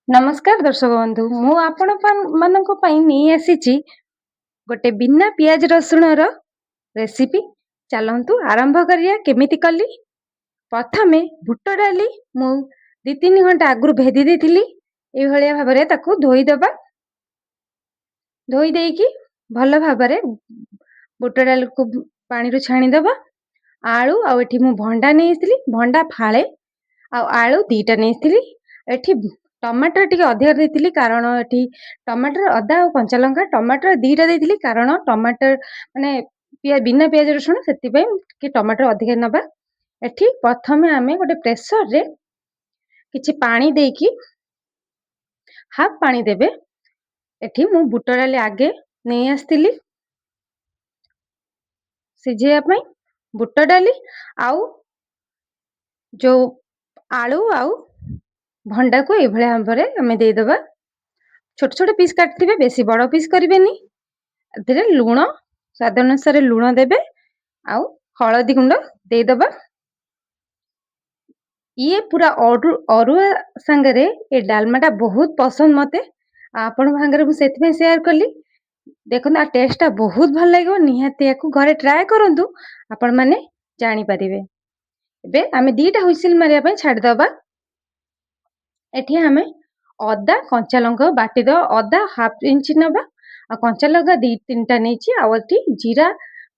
नमस्कार दर्शक बंधु मु आपण मानक पई नहीं आसीची गोटे बिना पियाज रसुण रो रेसिपी। चलंतु आरंभ करिया केमिति कली। प्रथमे बुट डाली मु 2-3 घंटा आगु भेदी देथिली। ए भलिया भाबरे ताकू धोई दबा। धोई देकी भल भाबरे बुट डाल को पानी रो छाणी दबा। आलू आ एठी मु भंडा नेइथिली, भंडा फाळे आ आलू 2टा नेइथिली। एठी टमाटर टिके अधिक देइथिली कारण एठी टमाटर अदा और कंचा लंका टमाटर 2टा देइथिली कारण टमाटर माने बिना पियाज रसुण सेति पय कि टमाटर अधिक नबा। एठी प्रथमे आमे गोटे प्रेशर रे किछि पानी देकी हाफ पानी देबे। एठी मु बुट डाली आगे नेइ आस्तिली सिझेया पय। बुट डाली आउ जो आलू आउ भंडा को ए भले भाबरे हमें दे दबा। छोट छोट पीस काटथिबे, बेसी बड़ पीस करिवेनी। एथिरे लूण स्वाद अनुसार लूण देबे आउ हळदी गुंड दे दबा। ये पूरा अरुआ संगरे ए डालमाटा बहुत पसंद मते। आपण भांगरे मु सेति में शेयर कली। देखो आ टेस्ट बहुत भल लागो। निहाती याकू घरे ट्राई करंतु, आपण माने जानि परिबे। एबे आमे 2टा हुइसिल मारिया पय छाड दबा। एठी आमे अदा कंचा लंका बाटी दो। अदा हाफ इंच नबा आ कंचा लंका 2-3टा नेची। आ एठी जीरा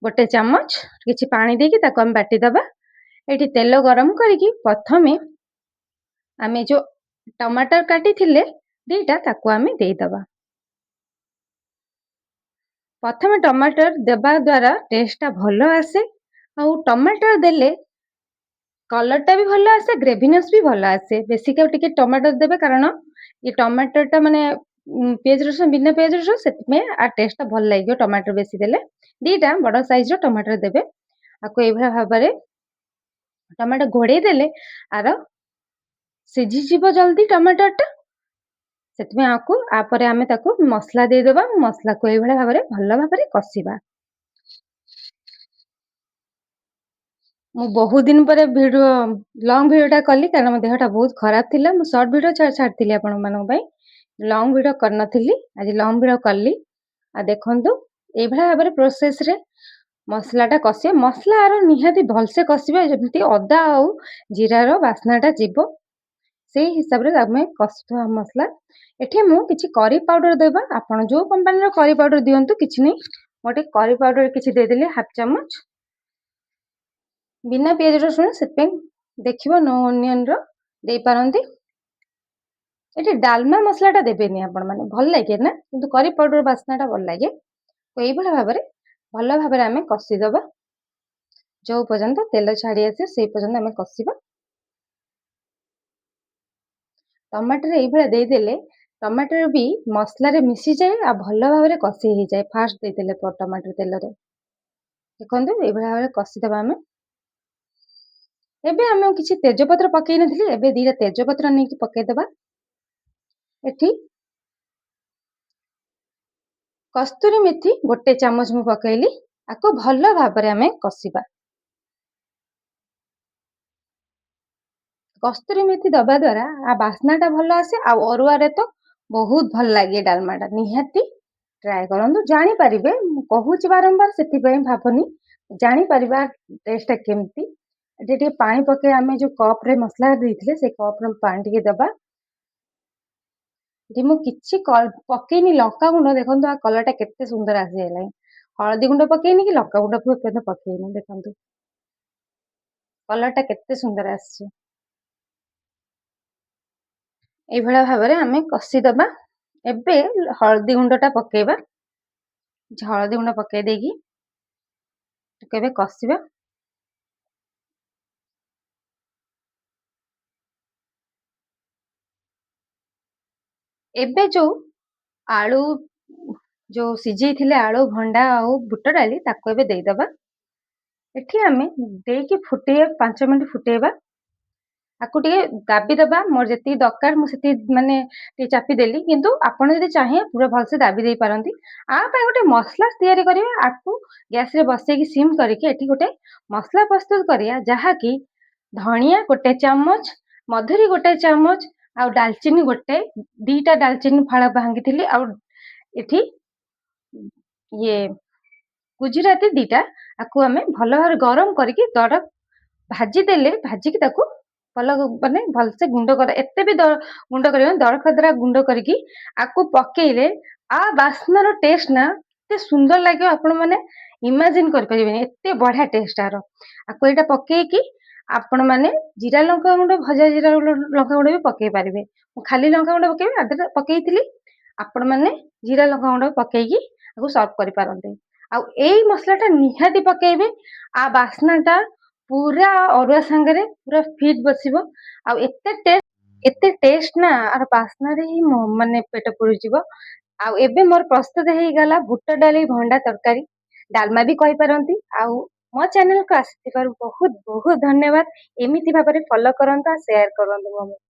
गोटे चम्मच किछि पानी देकी ताको हम बाटी दबा। एठी तेल गरम करिकी प्रथमे आमे जो टमाटर काटी थिले 2टा ताको आमे देई दबा। प्रथमे टमाटर देबा द्वारा टेस्टा भलो आसे। आ टमाटर देले कलरटा भी भलो आसे, ग्रेवीनेस भी भलो आसे। बेसिक टिके टमाटर देबे कारण ये टमाटर टा माने पियाज रसुण बिना पियाज रसुण सेति में आ टेस्ट भल लागियो। टमाटर बेसी देले 2टा बड़ साइज रो टमाटर देबे। आको ए भला भाबरे टमाटर घोड़े देले आरो सिझी जीवो जल्दी टमाटर टा। सेति में आको आपर आमे ताको मसला दे देबा। मसला को ए भला भाबरे भलो भाबरे कसिबा। मु बहुत दिन पर वीडियो लॉन्ग वीडियोटा कली कारण मो देहटा बहुत खराब थिला। मु शॉर्ट वीडियो छाड़थिली आपण मानक पय, लॉन्ग वीडियो करनथिली। आज लॉन्ग वीडियो कली। आ देखंतु ए भला भाबरे प्रोसेस रे मसलाटा कसिए। मसला आरो निहाती भलसे कसिबे जेमति अदा आउ जीरा रो बास्नाटा जीवो सेही हिसाब रे आमे कसिथवा मसला। एठी मु किछि करी पाउडर देबा। आपण जो कंपनी रो करी पाउडर दियंतु किछि नै। मोटे करी पाउडर किछि दे देली हाफ चम्मच। बिना पियाज रसुण सेति देखिबो नो ओनियन रो दे पारंती। एठी डालमा मसलाटा देबेनी आपण माने भल लागे ना, किंतु करी पाउडर बास्नाटा भल लागे। तो एई भला भाबरे भल भाबरे आमे कसी दबा। जो पर्यंत तेल छाड़ी आसे सेई पर्यंत आमे कसिबा। टमाटर एई भला दे देले टमाटर भी मसला रे मिसी जाए आ भल भाबरे कसी हे जाए। फास्ट दे देले टमाटर तेल रे देखंतु एई भला भाबरे कसी दबा आमे। एबे आमे किछि तेजपत्र पकेइ नथिले, एबे 2टा तेजपत्र नेकी पकेइ दबा। एठी कस्तूरी मेथी गोटे चम्मच मु पकेइली। आको भल भाबरे आमे कसिबा। कस्तूरी मेथी दबा द्वारा आ बास्नाटा भल आसे आ अरुआ रे तो बहुत भल लागे डालमाटा। निहाती ट्राई करंतु, जानि परिबे। मु कहूची बारंबार सेति पय भाबनी जानि परिबा टेस्ट केमती। एठी टिके पानी पके आमे जो कप रे मसला देइथिले से कप रे पानी टिके दबा। एठी मु किछि पकेइनी लंका गुंड। देखंतु आ कलरटा केते सुंदर आसी हेलाय। हळदी गुंड पकेइनी कि लंका गुंड पकेइनी। देखंतु कलरटा केते सुंदर आसी। एई भला भाबरे आमे कसी दबा। एबे हळदी गुंडटा पकेइबा। हळदी गुंड पकेइ देकी केबे कसिबा। एबे जो आलू जो सिझेइ थिले आलू भंडा आउ बुट डाली ताको एबे देई दबा। एठी आमे देकी फुटेय 5 मिनिट फुटेबा। आकु टिके दाबी दबा। मोर जति दरकार मु सेति माने टिके चापी देली, किंतु आपण जदि चाहे पूरा भलसे दाबी देई पारंती। आ पय गोटे मसला तयारी करिवे। आकु गैस रे बसेकी सिम करिके एठी गोटे मसला प्रस्तुत करिया, जहा कि धनिया गोटे चम्मच, मधुरी गोटे चम्मच ଆଉ ଡାଲଚିନି ଗୋଟେ, 2ଟା ଡାଲଚିନି ଫାଳ ଭାଙ୍ଗିଥିଲି। ଆଉ ଏଠି ଇଏ ଗୁଜୁରାତି 2ଟା, ଆକୁ ଆମେ ଭଲ ଭାବରେ ଗରମ କରିକି ଭାଜି ଦେଲେ, ଭାଜିକି ତାକୁ ଭଲ ମାନେ ଭଲସେ ଗୁଣ୍ଡ କର, ଏତେ ବି ଗୁଣ୍ଡ କରିବାନି, ଦରଖଦରା ଗୁଣ୍ଡ କରିକି ଆକୁ ପକେଇଲେ ଆ ବାସ୍ନାର ଟେଷ୍ଟ ନା ଏତେ ସୁନ୍ଦର ଲାଗିବ, ଆପଣ ମାନେ ଇମାଜିନ କରିପାରିବେନି, ଏତେ ବଢିଆ ଟେଷ୍ଟ ଆର। ଆକୁ ଏଇଟା ପକେଇକି ଆପଣ ମାନେ ଜିରା ଲଙ୍କା ଗୁଣ୍ଡ, ଭଜା ଜିରା ଲଙ୍କା ଗୁଣ୍ଡ ବି ପକେଇ ପାରିବେ। ମୁଁ ଖାଲି ଲଙ୍କା ଗୁଣ୍ଡ ପକେଇଥିଲି, ଆପଣ ମାନେ ଜିରା ଲଙ୍କା ଗୁଣ୍ଡ ପକେଇକି ଆକୁ ସର୍ଭ କରିପାରନ୍ତି। ଆଉ ଏଇ ମସଲାଟା ନିହାତି ପକେଇବେ, ଆ ବାସ୍ନାଟା ପୁରା ଅରୁଆ ସାଙ୍ଗରେ ପୁରା ଫିଟ୍ ବସିବ। ଆଉ ଏତେ ଟେଷ୍ଟ ନା, ଆର ବାସ୍ନାରେ ହିଁ ମାନେ ପେଟ ପୁରିଯିବ। ଆଉ ଏବେ ମୋର ପ୍ରସ୍ତୁତ ହେଇଗଲା ବୁଟ ଡାଲି ଭଣ୍ଡା ତରକାରୀ, ଡାଲମା ବି କହିପାରନ୍ତି। ଆଉ ମୋ ଚ୍ୟାନେଲକୁ ଆସିଥିବାରୁ ବହୁତ ବହୁତ ଧନ୍ୟବାଦ। ଏମିତି ଭାବରେ ଫଲୋ କରନ୍ତୁ ଆଉ ସେୟାର କରନ୍ତୁ।